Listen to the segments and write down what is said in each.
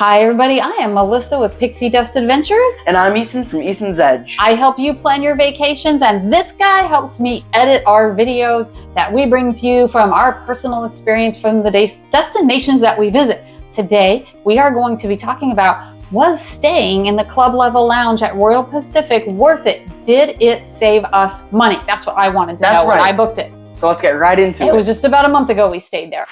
Hi everybody, I am Melissa with Pixie Dust Adventures. And I'm Easton from Easton's Edge. I help you plan your vacations, and this guy helps me edit our videos that we bring to you from our personal experience from the destinations that we visit. Today, we are going to be talking about, was staying in the club level lounge at Royal Pacific worth it? Did it save us money? That's what I wanted to know when I booked it. So let's get right into it. It was just about a month ago we stayed there.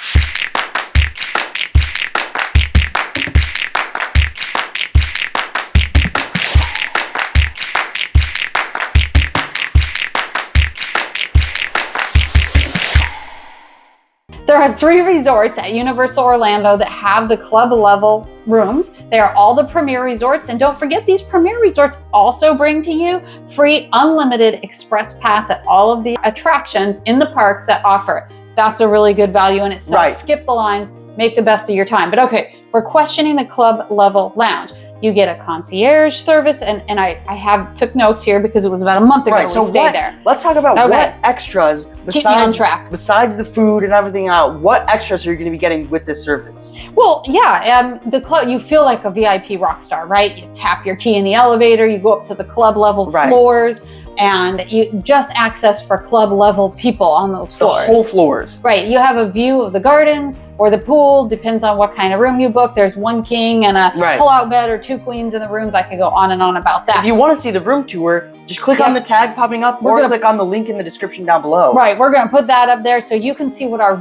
There are 3 resorts at Universal Orlando that have the club level rooms. They are all the premier resorts, and don't forget, these premier resorts also bring to you free unlimited express pass at all of the attractions in the parks that offer it. That's a really good value in itself. Right. Skip the lines, make the best of your time. But okay, we're questioning the club level lounge. You get a concierge service, and I took notes here because it was about a month ago we stayed there. Let's talk about what extras, besides the food and everything out, what extras are you going to be getting with this service? Well, yeah, the club, you feel like a VIP rock star, right? You tap your key in the elevator, you go up to the club level floors, and you just access for club level people on those floors. The whole floors. Right. You have a view of the gardens or the pool, depends on what kind of room you book. There's 1 king and a pull-out bed or 2 queens in the rooms. I could go on and on about that. If you want to see the room tour, just click on the tag popping up or click on the link in the description down below. Right. We're going to put that up there so you can see what our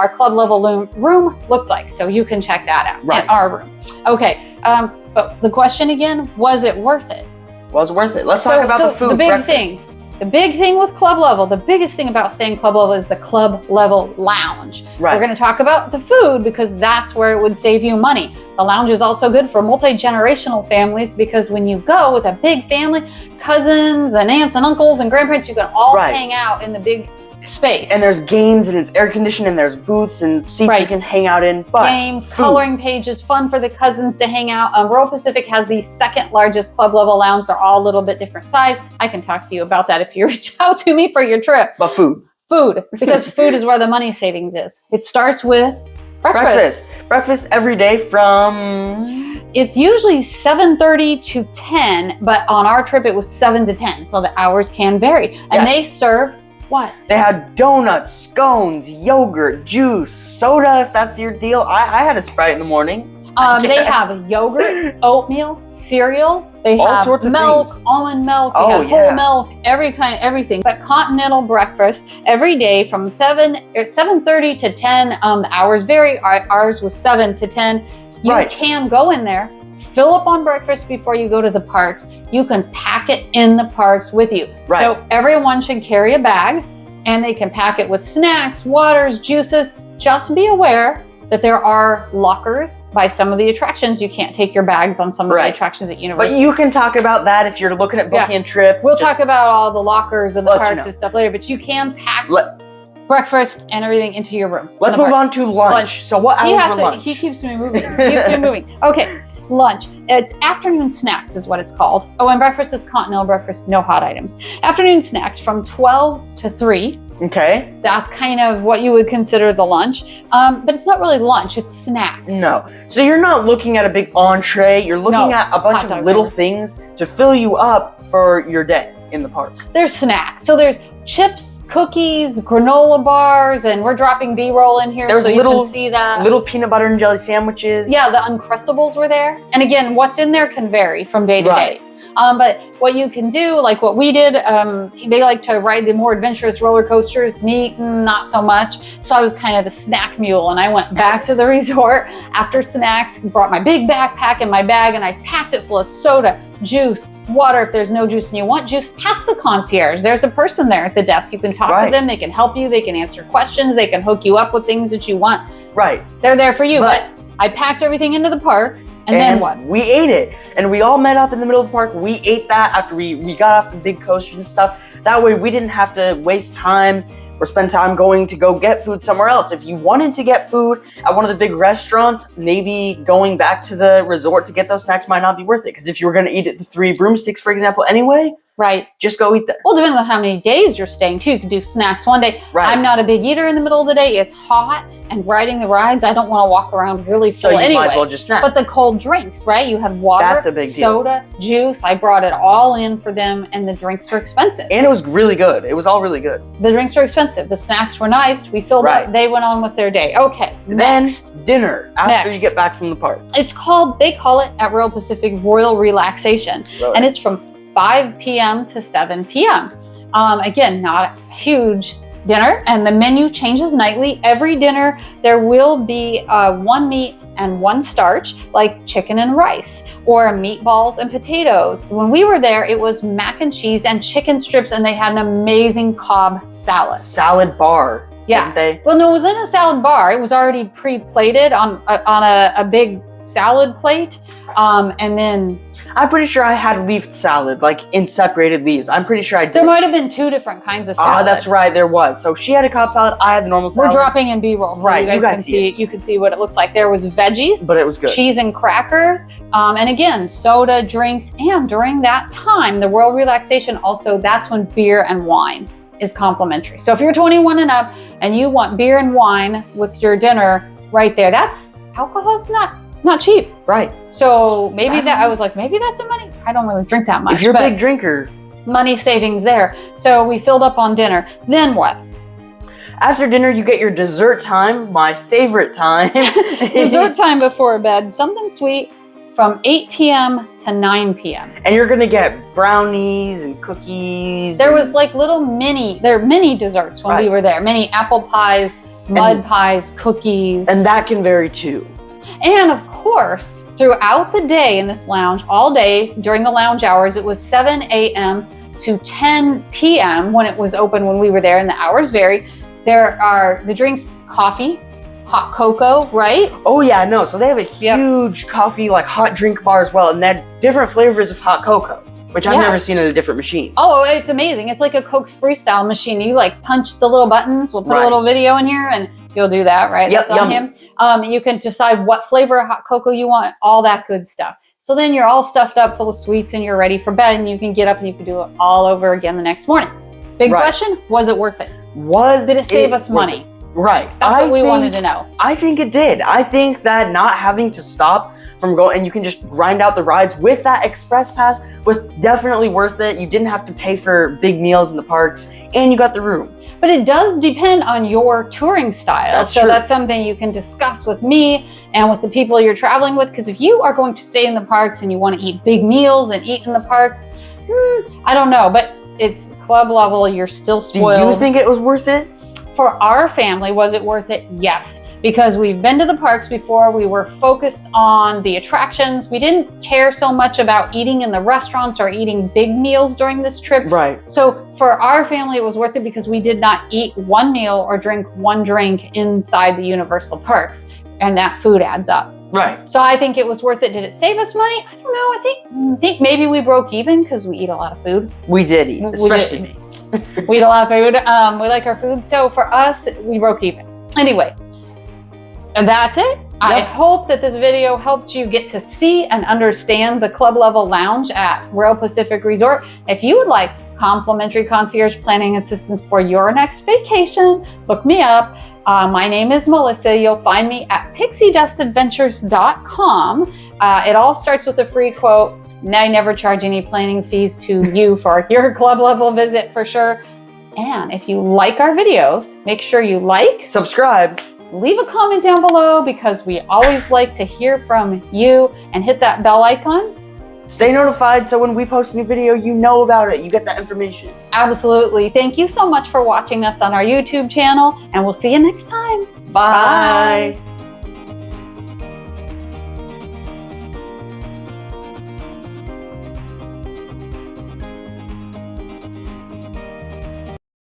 club level room looked like. So you can check that out in our room. Okay. But the question again, was it worth it? Was worth it. Let's talk about the food. The big thing with club level, the biggest thing about staying club level is the club level lounge. Right. We're going to talk about the food because that's where it would save you money. The lounge is also good for multi-generational families because when you go with a big family, cousins and aunts and uncles and grandparents, you can all hang out in the big space. And there's games and it's air conditioned and there's booths and seats you can hang out in. But games, coloring pages, fun for the cousins to hang out. Royal Pacific has the 2nd largest club level lounge. They're all a little bit different size. I can talk to you about that if you reach out to me for your trip. But food. Food, because food is where the money savings is. It starts with breakfast. Breakfast every day from... It's usually 7:30 to 10, but on our trip it was 7 to 10, so the hours can vary. And they served what? They had donuts, scones, yogurt, juice, soda, if that's your deal. I had a Sprite in the morning. They have yogurt, oatmeal, cereal. They all have sorts of milk, things. Almond milk, they have whole milk, everything. But continental breakfast every day from 7:30 to 10. The hours vary. Ours was 7 to 10. You can go in there, fill up on breakfast before you go to the parks. You can pack it in the parks with you. So everyone should carry a bag, and they can pack it with snacks, waters, juices. Just be aware that there are lockers by some of the attractions. You can't take your bags on some of the attractions at Universal. But you can talk about that if you're looking at booking a trip. We'll talk about all the lockers and the parks and stuff later, but you can pack breakfast and everything into your room. Let's move on to lunch. So what hours for lunch? He keeps me moving. Okay, lunch. It's afternoon snacks is what it's called. Oh, and breakfast is continental breakfast, no hot items. Afternoon snacks from 12 to 3. Okay. That's kind of what you would consider the lunch. But it's not really lunch, it's snacks. No. So you're not looking at a big entree. You're looking at a bunch of little things to fill you up for your day in the park. There's snacks. So there's chips, cookies, granola bars, and we're dropping B-roll in here so you can see that. Little peanut butter and jelly sandwiches. Yeah, the Uncrustables were there. And again, what's in there can vary from day to day. But what you can do, like what we did, they like to ride the more adventurous roller coasters. Me, not so much. So I was kind of the snack mule, and I went back to the resort after snacks, brought my big backpack in my bag, and I packed it full of soda, juice, water. If there's no juice and you want juice, ask the concierge. There's a person there at the desk. You can talk to them. They can help you. They can answer questions. They can hook you up with things that you want. They're there for you. But I packed everything into the park. And then what? We ate it. And we all met up in the middle of the park. We ate that after we got off the big coasters and stuff. That way we didn't have to waste time or spend time going to go get food somewhere else. If you wanted to get food at one of the big restaurants, maybe going back to the resort to get those snacks might not be worth it. Because if you were going to eat at the 3 Broomsticks, for example, anyway, just go eat there. Well, it depends on how many days you're staying too. You can do snacks one day. I'm not a big eater in the middle of the day. It's hot. and riding the rides, I don't want to walk around really full So you anyway. might as well just snack. But the cold drinks, right? You had water, That's a big deal. soda, juice. I brought it all in for them, and the drinks are expensive. And it was really good. It was all really good. The drinks are expensive. The snacks were nice. We filled Right. up. They went on with their day. Okay, Then next. dinner after Next. you get back from the park. They call it at Royal Pacific Royal Relaxation. Really. And it's from 5 p.m. to 7 p.m. Again, not a huge dinner, and the menu changes nightly. Every dinner, there will be one meat and one starch, like chicken and rice, or meatballs and potatoes. When we were there, it was mac and cheese and chicken strips, and they had an amazing Cobb salad. Salad bar. Yeah. Didn't they? Well, no, it was in a salad bar. It was already pre-plated on a big salad plate, and then I'm pretty sure I had leafed salad, like in separated leaves. I'm pretty sure I did. there might have been two different kinds of salad. Ah, that's right, there was. So she had a Cobb salad, I had the normal salad. We're dropping in B-roll, so Right, you guys can see. You can see what it looks like. There was veggies, But it was good. cheese and crackers, and again, soda, drinks, and during that time, the Royal Relaxation also, that's when beer and wine is complimentary. So if you're 21 and up and you want beer and wine with your dinner right there, alcohol's not cheap. Right. So maybe I was like, maybe that's a money. I don't really drink that much. If you're a but big drinker. money savings there. So we filled up on dinner. Then what? After dinner, you get your dessert time, my favorite time. Dessert time before bed, something sweet from 8 p.m. to 9 p.m. And you're gonna get brownies and cookies. There was like mini desserts when we Right. were there. Mini apple pies, mud pies, cookies. And that can vary too. And of course, throughout the day in this lounge, all day during the lounge hours, it was 7 a.m. to 10 p.m. when it was open when we were there, and the hours vary. There are the drinks, coffee, hot cocoa, right? Oh yeah, no. So they have a huge coffee, like hot drink bar as well, and they had different flavors of hot cocoa, which I've Yeah. never seen in a different machine. Oh, it's amazing. It's like a Coke's freestyle machine. You like punch the little buttons. We'll put a Right. little video in here and you'll do that, right? Yep, That's on him. You can decide what flavor of hot cocoa you want, all that good stuff. So then you're all stuffed up full of sweets and you're ready for bed, and you can get up and you can do it all over again the next morning. Big Right. question, was it worth it? Did Did it save us money? Right. That's what we wanted to know. I think it did. I think that not having to stop from going, and you can just grind out the rides with that express pass was definitely worth it. You didn't have to pay for big meals in the parks, and you got the room. But it does depend on your touring style. That's so true. that's something you can discuss with me and with the people you're traveling with. Because if you are going to stay in the parks and you want to eat big meals and eat in the parks, I don't know. But it's club level. You're still spoiled. Do you think it was worth it? For our family, was it worth it? Yes, because we've been to the parks before. We were focused on the attractions. We didn't care so much about eating in the restaurants or eating big meals during this trip. Right. So for our family, it was worth it because we did not eat one meal or drink one drink inside the Universal parks, and that food adds up. Right. So I think it was worth it. Did it save us money? I don't know. I think maybe we broke even because we eat a lot of food. We did eat, We did. especially me. We eat a lot of food. We like our food. So for us, we broke even. Anyway, and that's it. I hope that this video helped you get to see and understand the club level lounge at Royal Pacific Resort. If you would like complimentary concierge planning assistance for your next vacation, look me up. My name is Melissa. You'll find me at pixiedustadventures.com. It all starts with a free quote. I never charge any planning fees to you for your club level visit for sure. And if you like our videos, make sure you like, Subscribe. leave a comment down below because we always like to hear from you, and hit that bell icon. Stay notified so when we post a new video, you know about it. You get that information. Absolutely. Thank you so much for watching us on our YouTube channel, and we'll see you next time. Bye.